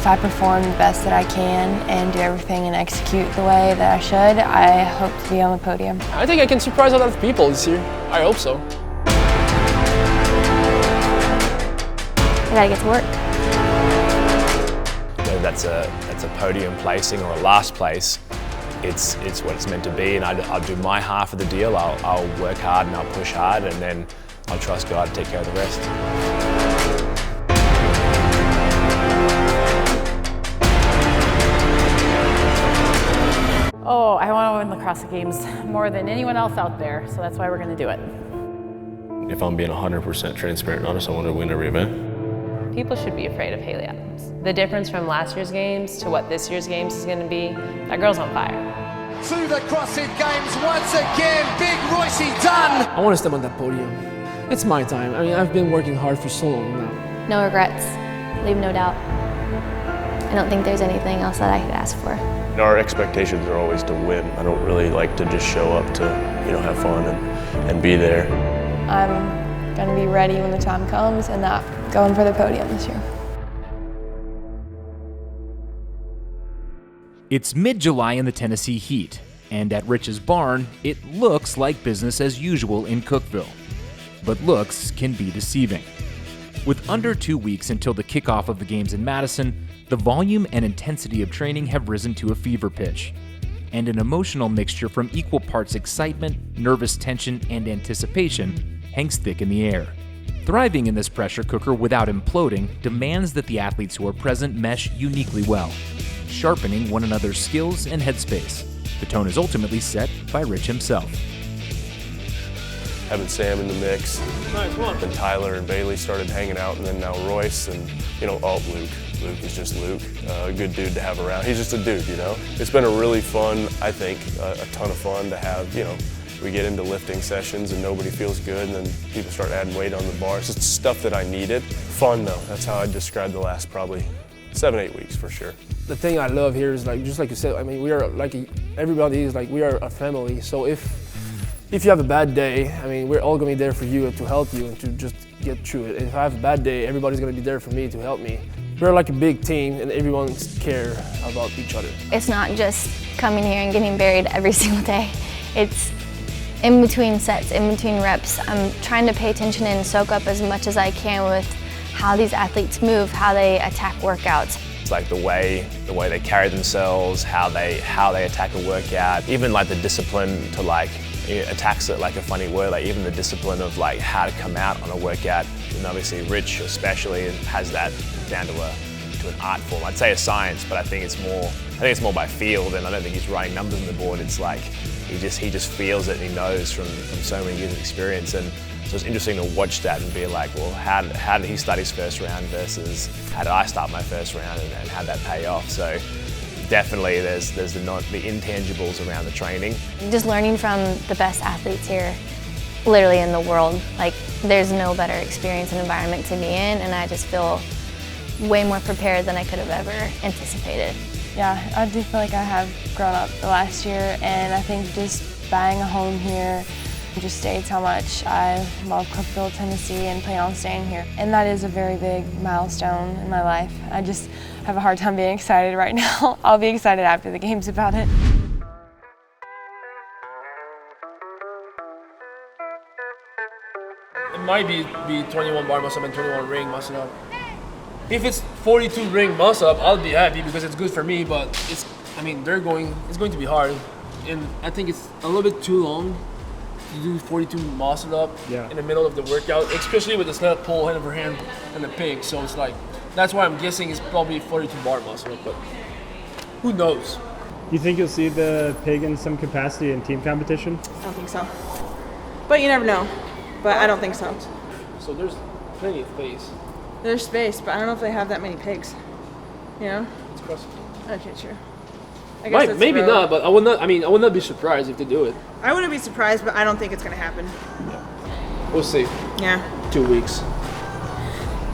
if I perform the best that I can and do everything and execute the way that I should, I hope to be on the podium. I think I can surprise a lot of people this year. I hope so. I gotta get to work. Whether that's a podium placing or a last place, it's what it's meant to be, and I'll do my half of the deal. I'll work hard and I'll push hard, and then I'll trust God to take care of the rest. Oh, I want to win the CrossFit Games more than anyone else out there, so that's why we're going to do it. If I'm being 100% transparent and honest, I want to win every event. People should be afraid of Haley Adams. The difference from last year's games to what this year's games is going to be, that girl's on fire. To the CrossFit Games once again, Big Royce done. I want to step on that podium. It's my time. I mean, I've been working hard for so long now. No regrets, leave no doubt. I don't think there's anything else that I could ask for. Our expectations are always to win. I don't really like to just show up to, have fun and be there. I'm going to be ready when the time comes and not going for the podium this year. It's mid-July in the Tennessee heat, and at Rich's barn, it looks like business as usual in Cookeville. But looks can be deceiving. With under 2 weeks until the kickoff of the games in Madison, the volume and intensity of training have risen to a fever pitch, and an emotional mixture from equal parts excitement, nervous tension, and anticipation hangs thick in the air. Thriving in this pressure cooker without imploding demands that the athletes who are present mesh uniquely well, sharpening one another's skills and headspace. The tone is ultimately set by Rich himself. Having Sam in the mix, then Tyler and Bailey started hanging out, and then now Royce, and Luke. Luke is just Luke, a good dude to have around. He's just a dude, It's been a really fun, I think, a ton of fun to have, we get into lifting sessions and nobody feels good, and then people start adding weight on the bar. It's just stuff that I needed. Fun though, that's how I'd describe the last probably 7-8 weeks for sure. The thing I love here is just like you said, I mean, we are everybody is we are a family. So if you have a bad day, I mean, we're all gonna be there for you and to help you and to just get through it. And if I have a bad day, everybody's gonna be there for me to help me. We're like a big team and everyone cares about each other. It's not just coming here and getting buried every single day. It's in between sets, in between reps. I'm trying to pay attention and soak up as much as I can with how these athletes move, how they attack workouts. It's like the way they carry themselves, how they attack a workout, even like the discipline to attacks it like a funny word, even the discipline of how to come out on a workout. And obviously Rich especially has that down to an art form. I'd say a science, but I think it's more by feel than I don't think he's writing numbers on the board. It's like he just feels it and he knows from so many years of experience. And so it's interesting to watch that and be like, well, how did he start his first round versus how did I start my first round, and how'd that pay off? So definitely there's the intangibles around the training. Just learning from the best athletes here, literally in the world. There's no better experience and environment to be in, and I just feel way more prepared than I could have ever anticipated. Yeah, I do feel like I have grown up the last year, and I think just buying a home here just states how much I love Crookeville, Tennessee, and plan on staying here. And that is a very big milestone in my life. I just have a hard time being excited right now. I'll be excited after the games about it. It might be 21 bar muscle up and 21 ring muscle up. If it's 42 ring muscle up, I'll be happy because it's good for me, but it's going to be hard. And I think it's a little bit too long to do 42 muscle up in the middle of the workout, especially with the sled pull, hand over hand, and the pig. So it's that's why I'm guessing it's probably 42 bar muscle up, but who knows? You think you'll see the pig in some capacity in team competition? I don't think so. But you never know. But I don't think so. So there's plenty of space. There's space, but I don't know if they have that many pigs. It's CrossFit. Okay, true. I guess maybe not, but I would not be surprised if they do it. I wouldn't be surprised, but I don't think it's gonna happen. Yeah. We'll see. Yeah. 2 weeks.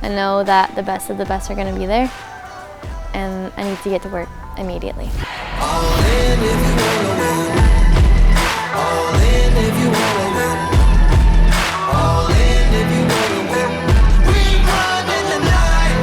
I know that the best of the best are going to be there, and I need to get to work immediately. All in if you wanna win. All in if you wanna win. All in if you wanna win. We run in the night.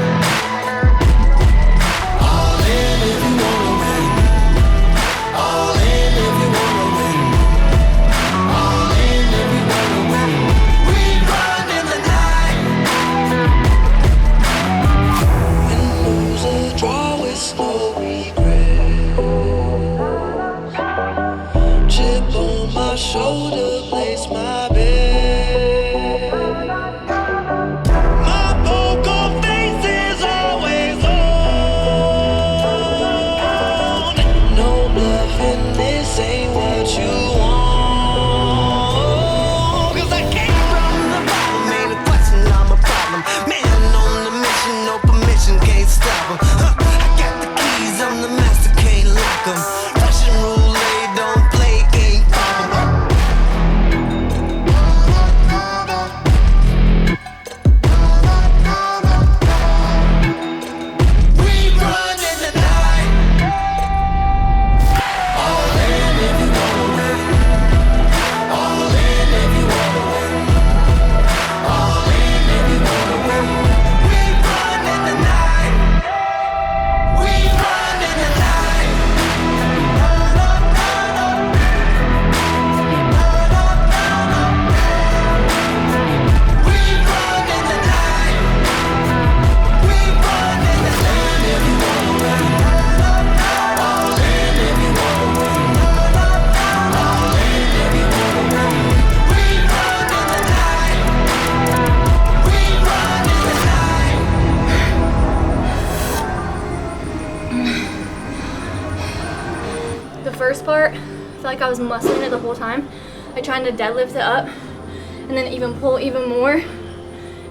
first part, I feel like I was muscling it the whole time, like trying to deadlift it up and then even pull even more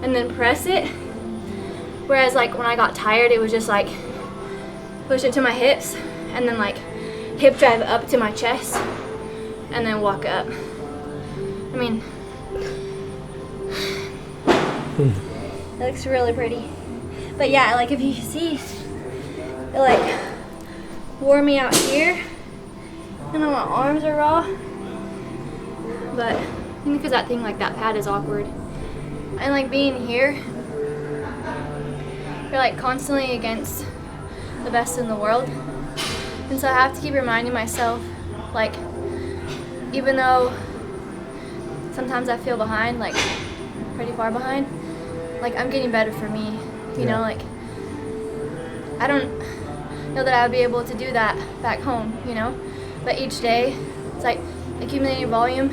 and then press it. Whereas like when I got tired, it was just like push it to my hips and then like hip drive up to my chest and then walk up. I mean, it looks really pretty. But yeah, like if you see, it like wore me out here. I know my arms are raw, but I think because that thing, like that pad is awkward. And like being here, you're like constantly against the best in the world. And so I have to keep reminding myself, like, even though sometimes I feel behind, like pretty far behind, like I'm getting better for me, you know, like I don't know that I would be able to do that back home, you know, but each day it's like accumulating volume,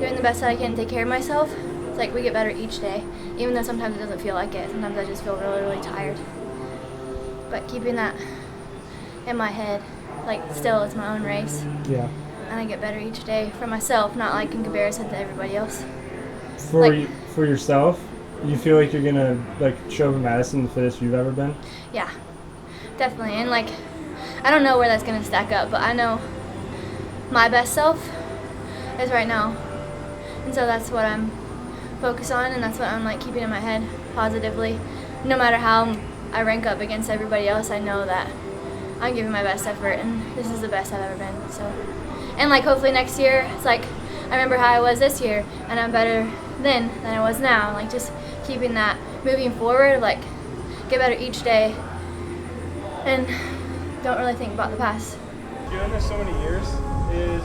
doing the best that I can to take care of myself. It's like we get better each day, even though sometimes it doesn't feel like it. Sometimes I just feel really, really tired. But keeping that in my head, like still it's my own race. Yeah. And I get better each day for myself, not like in comparison to everybody else. For yourself, you feel like you're gonna like show Madison the fittest you've ever been? Yeah, definitely. And like, I don't know where that's gonna stack up, but I know my best self is right now. And so that's what I'm focused on, and that's what I'm like keeping in my head positively. No matter how I rank up against everybody else, I know that I'm giving my best effort, and this is the best I've ever been. So, and like hopefully next year, it's like I remember how I was this year, and I'm better then than I was now. Like just keeping that moving forward, like get better each day, and don't really think about the past. Doing this so many years, is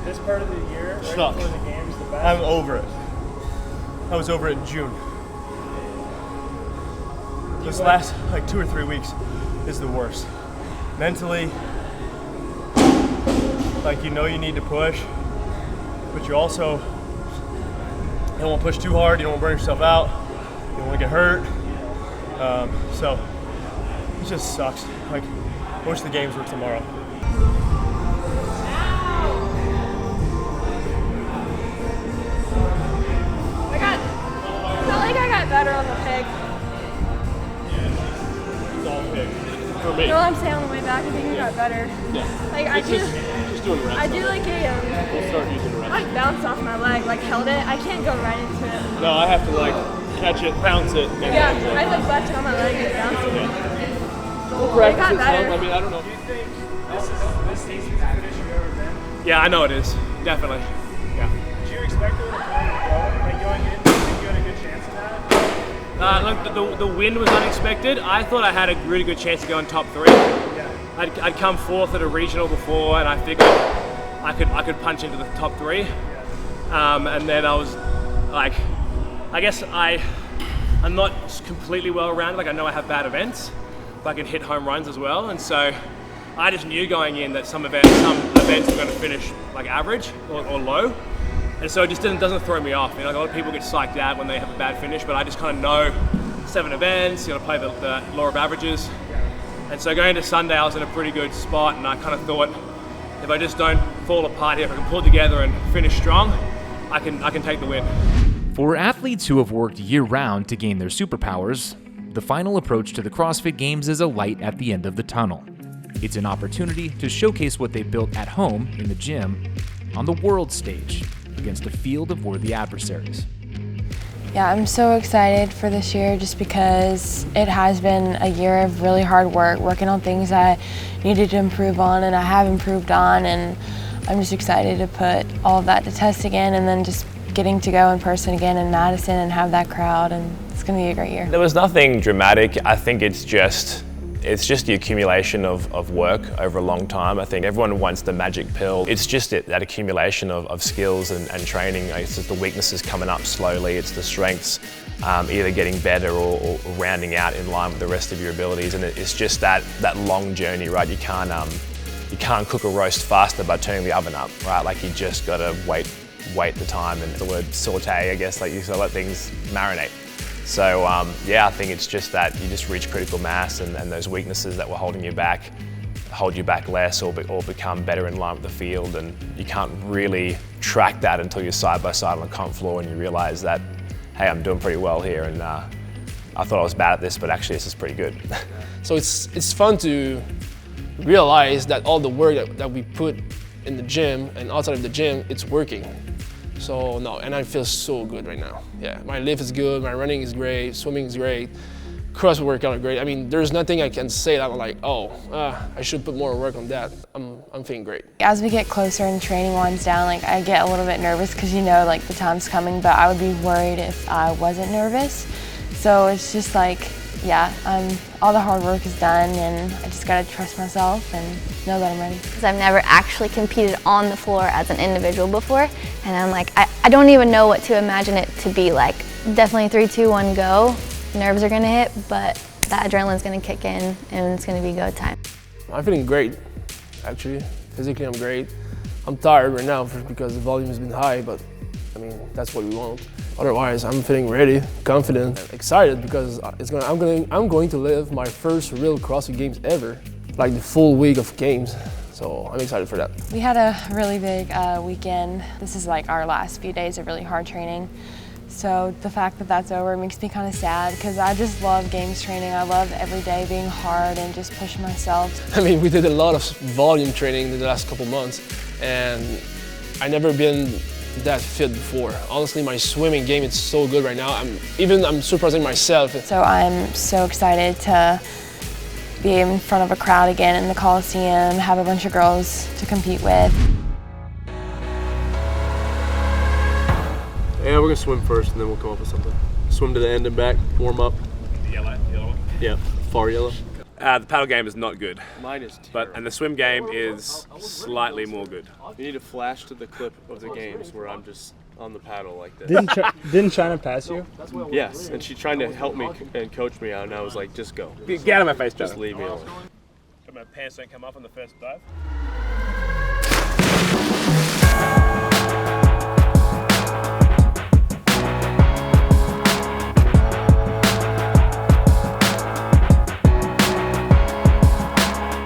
this part of the year right Stuck. before the games the best? I'm over it. I was over it in June. This last like 2 or 3 weeks is the worst. Mentally, like you know you need to push, but you also don't want to push too hard, you don't want to burn yourself out, you don't want to get hurt. So it just sucks. Like I wish the games were tomorrow. I got better on the peg. It's all pig. For me. No, I'm saying on the way back, I think I got better. Yeah. Like I do, just doing reps. I do like a We'll start using reps. like bounce off my leg, like held it. I can't go right into it. No, I have to like catch it, bounce it. Yeah, I like left it on my leg and bounce it. We'll practice got it better. some. I mean, I don't know. Do you think this is the fittest you've ever been? Yeah, I know it is. Definitely. Yeah. Did you expect it to go? Like going in, do you think you had a good chance of that? Look, the win was unexpected. I thought I had a really good chance to go in top 3. Yeah. I'd come 4th at a regional before, and I figured I could punch into the top 3. And then I was like, I guess I'm not completely well-rounded. Like I know I have bad events, but I can hit home runs as well. And so I just knew going in that some events are going to finish like average or low. And so it just doesn't throw me off. You know, like a lot of people get psyched out when they have a bad finish, but I just kind of know 7 events, you got to play the law of averages. And so going into Sunday, I was in a pretty good spot, and I kind of thought, if I just don't fall apart here, if I can pull it together and finish strong, I can take the win. For athletes who have worked year-round to gain their superpowers, the final approach to the CrossFit Games is a light at the end of the tunnel. It's an opportunity to showcase what they built at home in the gym on the world stage against a field of worthy adversaries. Yeah, I'm so excited for this year just because it has been a year of really hard work, working on things I needed to improve on and I have improved on, and I'm just excited to put all of that to test again and then just getting to go in person again in Madison and have that crowd, and it's going to be a great year. There was nothing dramatic. I think it's just the accumulation of work over a long time. I think everyone wants the magic pill. It's just that accumulation of skills and training. It's just the weaknesses coming up slowly. It's the strengths either getting better or rounding out in line with the rest of your abilities. And it's just that long journey, right? You can't cook a roast faster by turning the oven up, right? Like you just gotta wait the time, and the word saute, I guess, like you gotta let things marinate. So yeah, I think it's just that you just reach critical mass, and those weaknesses that were holding you back, hold you back less or become better in line with the field, and you can't really track that until you're side by side on the comp floor and you realize that, hey, I'm doing pretty well here, and I thought I was bad at this, but actually this is pretty good. So it's fun to realize that all the work that we put in the gym and outside of the gym, it's working. So no, and I feel so good right now. Yeah, my lift is good, my running is great, swimming is great, CrossFit workout are great. I mean, there's nothing I can say that I'm like, oh, I should put more work on that. I'm feeling great. As we get closer and training winds down, like I get a little bit nervous because you know like the time's coming, but I would be worried if I wasn't nervous. So it's just like, yeah, all the hard work is done and I just gotta trust myself and know that I'm ready. Because I've never actually competed on the floor as an individual before, and I'm like, I don't even know what to imagine it to be like. Definitely 3, 2, 1, go. Nerves are gonna hit, but that adrenaline's gonna kick in and it's gonna be go time. I'm feeling great, actually. Physically, I'm great. I'm tired right now because the volume has been high, but I mean, that's what we want. Otherwise, I'm feeling ready, confident, and excited because I'm going to live my first real CrossFit Games ever, like the full week of games. So I'm excited for that. We had a really big weekend. This is like our last few days of really hard training. So the fact that that's over makes me kind of sad because I just love games training. I love every day being hard and just pushing myself. I mean, we did a lot of volume training in the last couple months, and I never been that fit before. Honestly, my swimming game is so good right now. I'm surprising myself. So I'm so excited to be in front of a crowd again in the Coliseum, have a bunch of girls to compete with. Yeah, we're gonna swim first and then we'll come up with something. Swim to the end and back, warm up. The yellow one? Yeah, far yellow. The paddle game is not good. Mine is terrible. And the swim game is slightly more good. You need to flash to the clip of the games where I'm just on the paddle like this. Didn't China pass you? Yes, and she's trying to help me and coach me out, and I was like, just go. Get out of my face, just leave me alone. My pants don't come off on the first dive.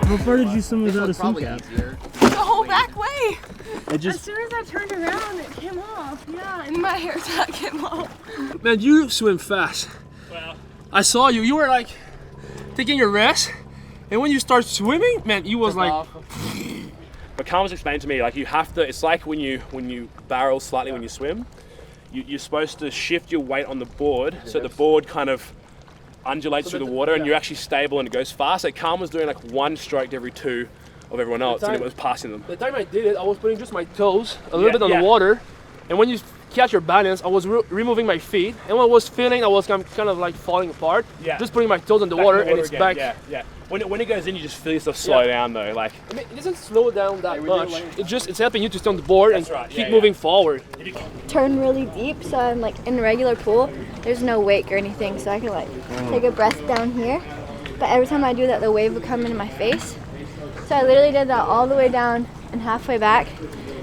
How far did you swim without a swim cap? The whole back way. As soon as I turned around, it came off. Yeah, and my hair tie came off. Man, you swim fast. Well, I saw you. You were like taking your rest, and when you start swimming, man, you was like. But Carl was explaining to me, like you have to. It's like when you barrel slightly when you swim. You're supposed to shift your weight on the board, so the board kind of undulates through the water, and you're actually stable and it goes fast. Like Calm was doing like one stroke every 2 of everyone else, and it was passing them. The time I did it, I was putting just my toes a little bit on the water, and when you catch your balance, I was removing my feet, and when I was feeling, I was kind of like falling apart. Yeah. Just putting my toes on the water, and it's again. back. Yeah. When it goes in, you just feel yourself slow down though. Like I mean, it doesn't slow down that much. It's helping you to stay on the board and keep moving forward. Turn really deep, so I'm like in a regular pool, there's no wake or anything, so I can like take a breath down here. But every time I do that, the wave would come into my face. So I literally did that all the way down and halfway back,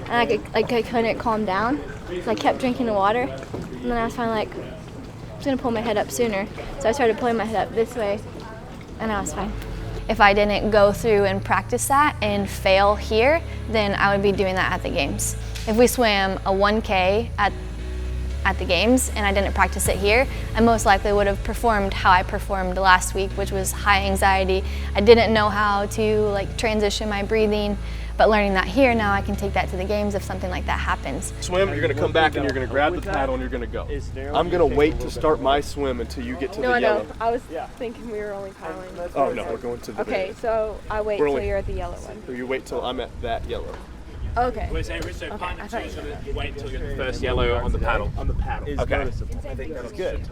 and I couldn't calm down. So I kept drinking the water, and then I was finally like, I'm just gonna pull my head up sooner. So I started pulling my head up this way, and I was fine. If I didn't go through and practice that and fail here, then I would be doing that at the games. If we swam a 1K at the games and I didn't practice it here, I most likely would have performed how I performed last week, which was high anxiety. I didn't know how to like transition my breathing, but learning that here now, I can take that to the games if something like that happens. Swim, you're gonna come back and you're gonna grab the paddle and you're gonna go. I'm gonna wait to start my swim until you get to the yellow. No, I was thinking we were only paddling. Oh no, we're going to the Okay, so I wait till you're at the yellow one. So you wait till I'm at that yellow. Okay. We're saying partner two, so you wait until you get the first yellow on the paddle. On the paddle. Okay. I think that's good.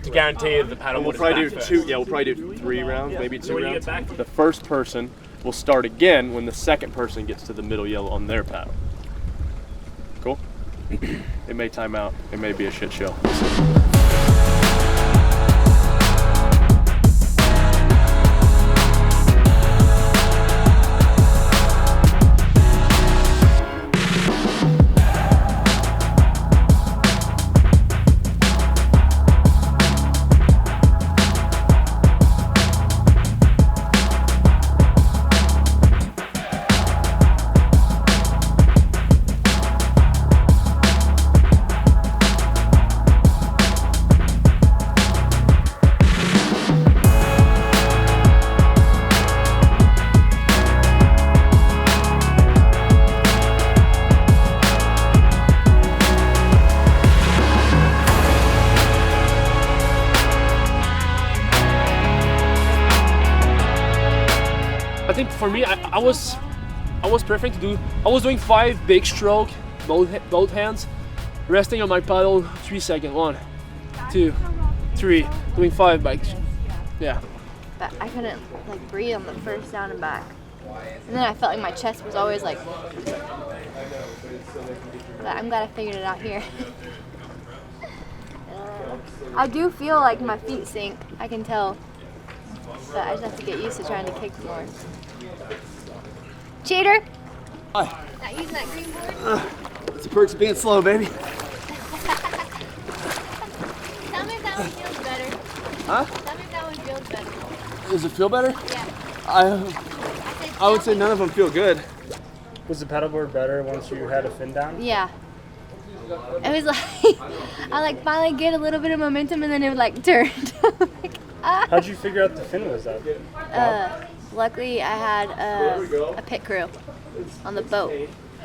To guarantee that the paddle. We'll probably do 2. Yeah, we'll probably do 3 rounds, maybe 2 rounds. The first person will start again when the second person gets to the middle yellow on their paddle. Cool? It may time out. It may be a shit show. I think for me, I was preferring to do. I was doing 5 big stroke, both hands, resting on my paddle 3 seconds. 1, 2, 3, doing 5 bikes. Yeah. But I couldn't like breathe on the first down and back. And then I felt like my chest was always like. But I'm glad I figured it out here. I do feel like my feet sink. I can tell. But I just have to get used to trying to kick more. Cheater! Hi. Not using that green board? It's the perks of being slow, baby. Tell me if that one feels better. Huh? Tell me if that one feels better. Does it feel better? Yeah. I would say none of them feel good. Was the paddleboard better once you had a fin down? Yeah. It was like, I finally get a little bit of momentum and then it would like turn. Like, ah. How'd you figure out the fin was up? Luckily I had a pit crew on the boat.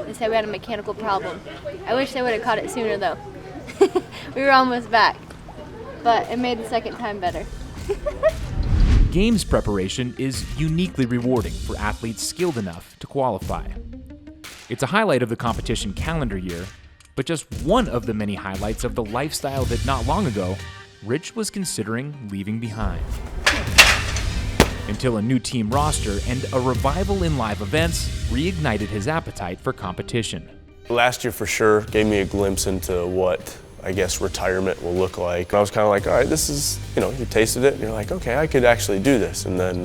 They said we had a mechanical problem. I wish they would have caught it sooner though. We were almost back, but it made the second time better. Games preparation is uniquely rewarding for athletes skilled enough to qualify. It's a highlight of the competition calendar year, but just one of the many highlights of the lifestyle that not long ago, Rich was considering leaving behind. Until a new team roster and a revival in live events reignited his appetite for competition. Last year for sure gave me a glimpse into what I guess retirement will look like. I was kind of like, all right, this is, you tasted it and you're like, okay, I could actually do this. And then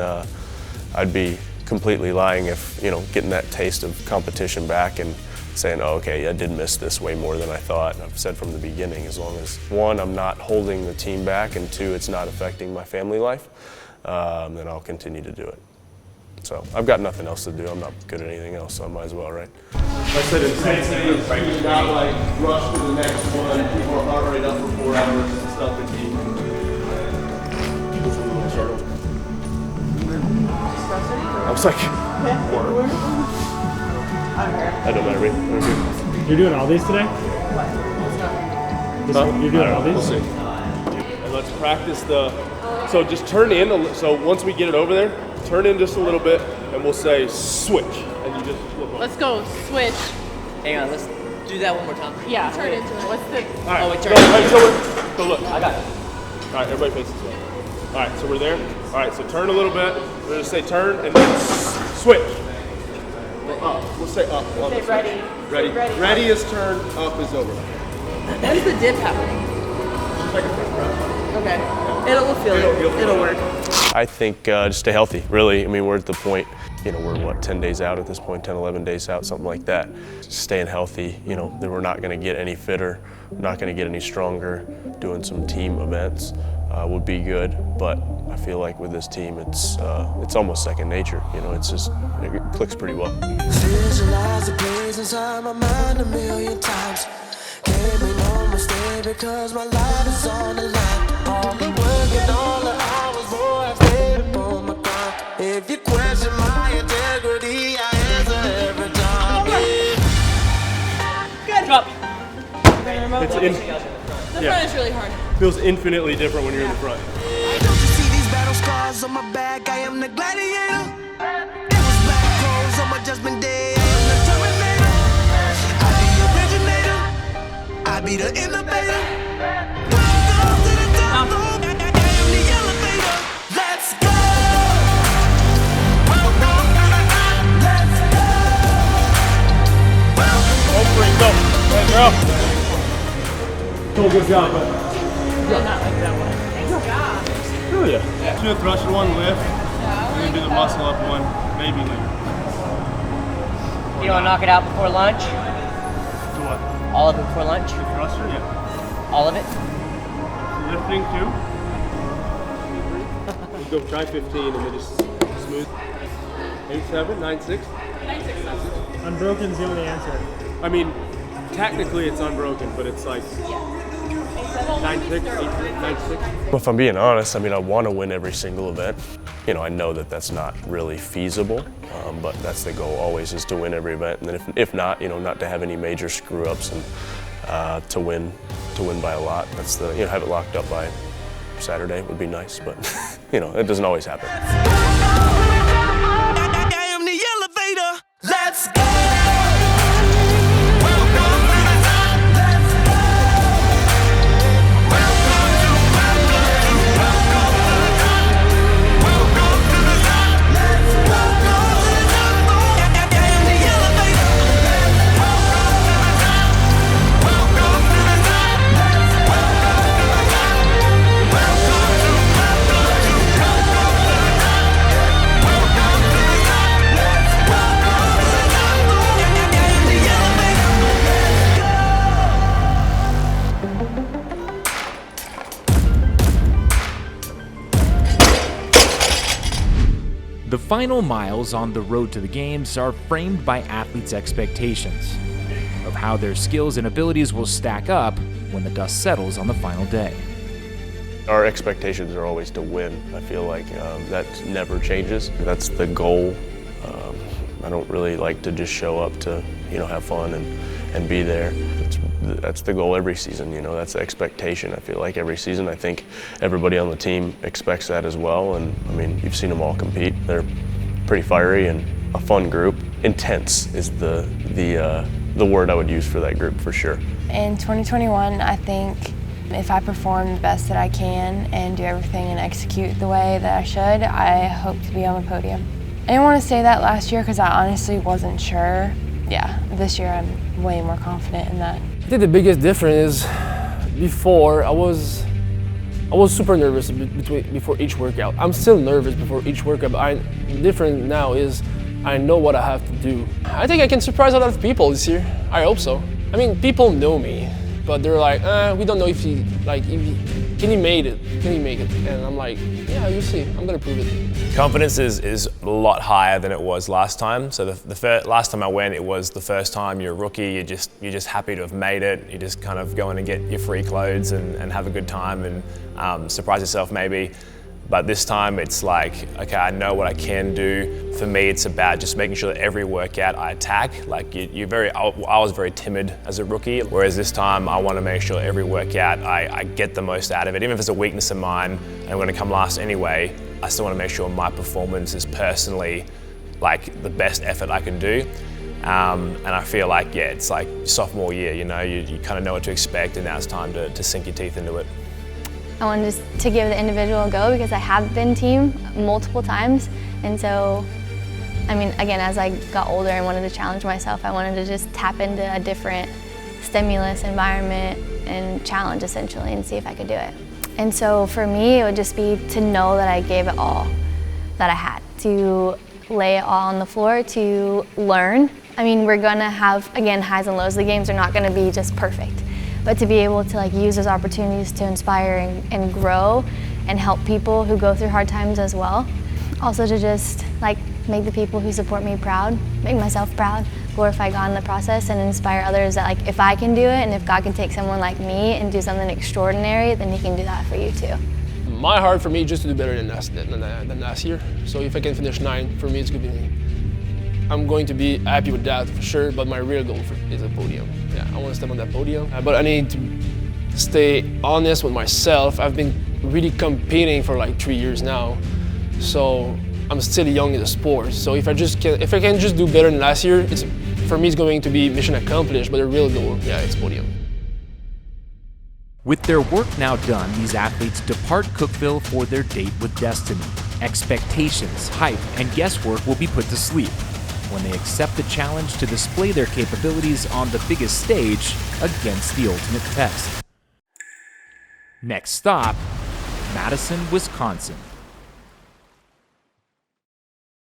I'd be completely lying if, getting that taste of competition back and saying, oh, okay, I did miss this way more than I thought. And I've said from the beginning, as long as 1, I'm not holding the team back, and 2, it's not affecting my family life, then I'll continue to do it. So I've got nothing else to do. I'm not good at anything else, so I might as well, right? I said intensity is not like rush to the next one. People are heart rate up for 4 hours and stuff and keep. I was like, that don't matter to me. You're doing all these today? You're doing all these? We'll see. And let's practice so just turn in, so once we get it over there, turn in just a little bit and we'll say switch. And you just flip over. Let's go, switch. Hang on, let's do that one more time. Yeah. Turn into it. What's the... All right. Oh, wait, turn. So look. I got it. All right, everybody faces this way. All right, so we're there. All right, so turn a little bit. We're gonna say turn and then switch. Up. We'll say up. Say ready. Ready. Ready is turn, up is over. When is the dip happening? Like a front press. Okay. We'll feel it. It'll work. I think just stay healthy, really. I mean, we're at the point, we're 10 days out at this point, 10, 11 days out, something like that. Staying healthy, that we're not gonna get any fitter, we're not gonna get any stronger. Doing some team events would be good, but I feel like with this team, it's almost second nature. It clicks pretty well. Visualize the place inside my mind 1,000,000 times. Can't make no mistake because my life is on the line. All the work and all the hours, boy, I stayed upon my grind. If you question my integrity, I answer every time. Good. Drop. The front is really hard. Feels infinitely different when you're in the front. Don't you see these battle scars on my back? I am the gladiator. It was black clothes on my judgment day. I am the terminator. I be the originator. I be the innovator. Welcome to the top. I am the elevator. Let's go. Welcome to the top. Let's go. Welcome. Go. Hey, girl. Good job. Not like that one. Thanks, God. Oh yeah. Do the thruster one, lift. And then do the muscle up one, maybe later. You don't want to knock it out before lunch? Do what? All of it before lunch? The thruster, yeah. All of it? Lifting too. We'll go try 15 and then just smooth. 8-7, 9-6. 9-6. Unbroken's the only answer. I mean, technically it's unbroken, but it's like 9-6, 8-9-6. If I'm being honest, I want to win every single event. I know that that's not really feasible, but that's the goal always, is to win every event. And then if not, not to have any major screw ups and to win by a lot. That's have it locked up by Saturday would be nice, but it doesn't always happen. final miles on the road to the games are framed by athletes' expectations of how their skills and abilities will stack up when the dust settles on the final day. Our expectations are always to win. I feel like that never changes. That's the goal. I don't really like to just show up to, have fun and be there. That's the goal every season, that's the expectation. I feel like every season, I think everybody on the team expects that as well. And I mean, you've seen them all compete. They're pretty fiery and a fun group. Intense is the word I would use for that group for sure. In 2021, I think if I perform the best that I can and do everything and execute the way that I should, I hope to be on the podium. I didn't want to say that last year because I honestly wasn't sure. Yeah, this year I'm way more confident in that. I think the biggest difference is before I was super nervous before each workout. I'm still nervous before each workout, but different now is I know what I have to do. I think I can surprise a lot of people this year. I hope so. I mean, people know me, but they're like, we don't know if he can he make it? Can he make it? And I'm like, yeah, you'll see. I'm gonna prove it. Confidence is a lot higher than it was last time. So the last time I went, it was the first time you're a rookie. You're just happy to have made it. You just kind of go in and get your free clothes and have a good time and surprise yourself maybe. But this time it's like, okay, I know what I can do. For me, it's about just making sure that every workout I attack, like I was very timid as a rookie, whereas this time I want to make sure every workout I get the most out of it. Even if it's a weakness of mine and I'm going to come last anyway, I still want to make sure my performance is personally like the best effort I can do. And I feel like, yeah, it's like sophomore year, you kind of know what to expect, and now it's time to sink your teeth into it. I wanted to give the individual a go because I have been team multiple times, and so, I mean, again, as I got older and wanted to challenge myself, I wanted to just tap into a different stimulus, environment, and challenge essentially, and see if I could do it. And so for me, it would just be to know that I gave it all that I had, to lay it all on the floor, to learn. I mean, we're gonna have, again, highs and lows. The games are not gonna be just perfect. But to be able to use those opportunities to inspire and grow and help people who go through hard times as well. Also to just make the people who support me proud, make myself proud, glorify God in the process, and inspire others that if I can do it and if God can take someone like me and do something extraordinary, then He can do that for you too. My heart for me is just to do better than last year. So if I can finish 9, for me it's going to be, I'm going to be happy with that for sure, but my real goal is a podium. Yeah, I want to step on that podium. But I need to stay honest with myself. I've been really competing for 3 years now, so I'm still young in the sport. So if I can just do better than last year, for me it's going to be mission accomplished, but the real goal, yeah, it's podium. With their work now done, these athletes depart Cookeville for their date with destiny. Expectations, hype, and guesswork will be put to sleep when they accept the challenge to display their capabilities on the biggest stage against the ultimate test. Next stop, Madison, Wisconsin.